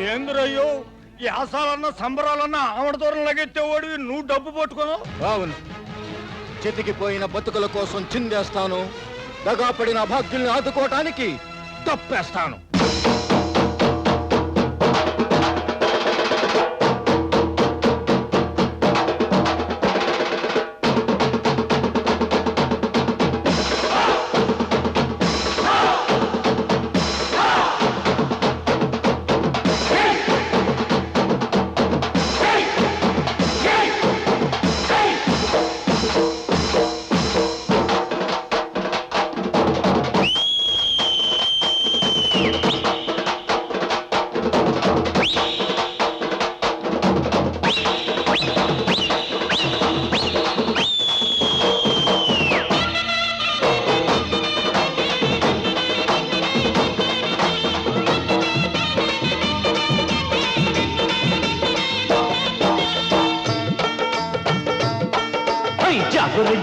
ఏంద్రయ్యో యాసాలన్నా సంబరాలన్నా ఆవిడ దూరం లగెత్తేవాడివి నువ్వు డబ్బు పట్టుకోను. అవును, చెతికిపోయిన బతుకుల కోసం చిందేస్తాను, దగాపడిన అభాగ్యుల్ని ఆదుకోవటానికి తప్పేస్తాను.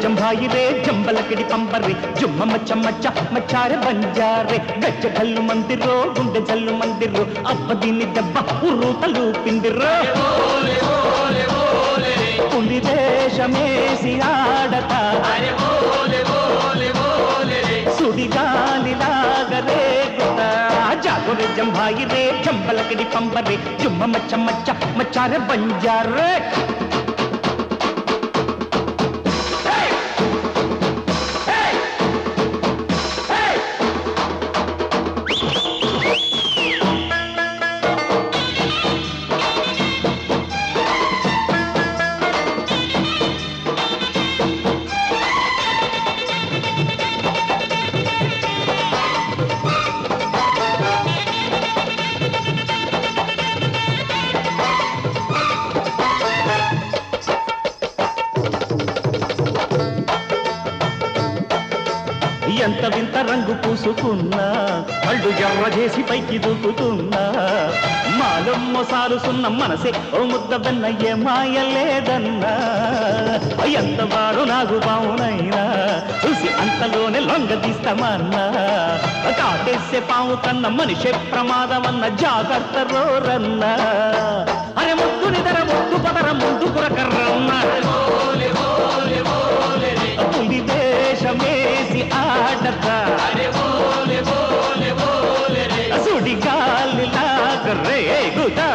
जंभाई रे जंबलकड़ी पंबरे जुम्म मच्चा मच्चा मच्चारे बंजारे गज्ज गल्लु मंदिरो गुंडे जल्लु मंदिरो अब्बदीनी दब्ब उर्रूतलू पिंदिरो पुली देशमेसी आडता सुडिगालिलागा रेगुता जागो रे जंभाई रे जंबलकड़ी पंबरे जुम्म मच्चा मच्चा मच्चारे बंजारे ఎంత వింత రంగు పూసుకున్నా కళ్ళు ఎర్ర చేసి పైకి దూకుతున్నా మాలో మోసారుసున్న మనసే ఓ ముద్ద వెన్న ఏ మాయ లేదన్నా ఎంత వాడు నాకు బావునైనా చూసి అంతలోనే లొంగ తీస్తామన్నా కాటేసే పాము కన్న మనిషే ప్రమాదమన్న జాగ్రత్త రోరన్నా అరే ముద్దు నిదర ముద్దు పదర ముందు కురకర్రన్నా పులి దేశమేసి ఆడతా సుడిగాలిలాగా రేగుతా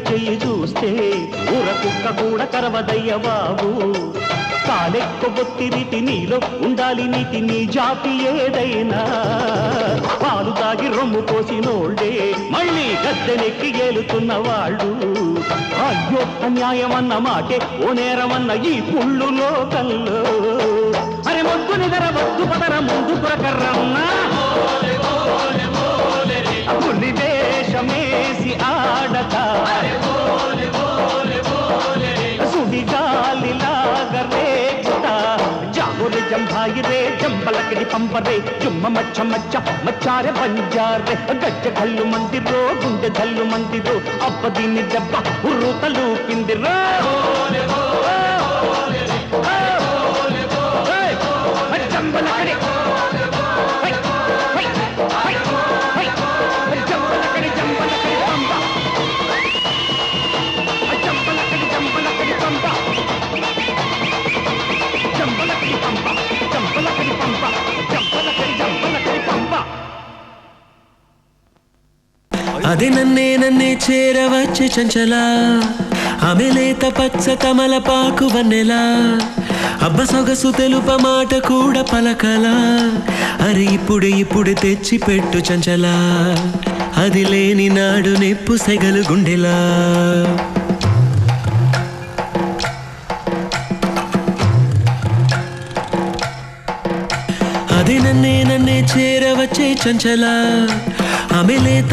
చెయ్యి చూస్తే ఊర కుక్క కూడా కరవదయ్య బాబు కాలెక్కబొత్తి రీతి నీలో ఉండాలి నీతి నీ జాతి ఏదైనా పాలు తాగి రొమ్ము పోసినోళ్ళే మళ్ళీ గద్దెనెక్కి ఏలుతున్న వాళ్ళు అయ్యో అన్యాయమన్న మాటే ఓ నేరమన్న ఈ పుళ్ళు లోకల్లో అరే మొద్దు నిదర వద్దు పదర ముందు కురకర్రన్నా పులి దేశమేసి ఆడతా సుడిగాలిలాగా రేగుతా జాగోరే జంభాయి రే జంబలకడి పంపరే జుమ్మ మచ్చ మచ్చ మచ్చారే బంజారే గజ్జ గల్లు మందిరో గుండె జల్లు మందిరో అబ్బదీని దెబ్బ ఉర్రూతలు పిందిరో జంబలకడి అది నన్నే చేరవచ్చే చంచలా ఆమె లేత పచ్చ కమలపాకు వన్నెలా అబ్బ సొగసు తెలుప మాట కూడా పలకలా అరే ఇప్పుడు తెచ్చి పెట్టు చంచలా అది లేని నాడు నెప్పు సెగలు గుండెలా నన్నే చేరవచ్చే చంచల ఆమె లేత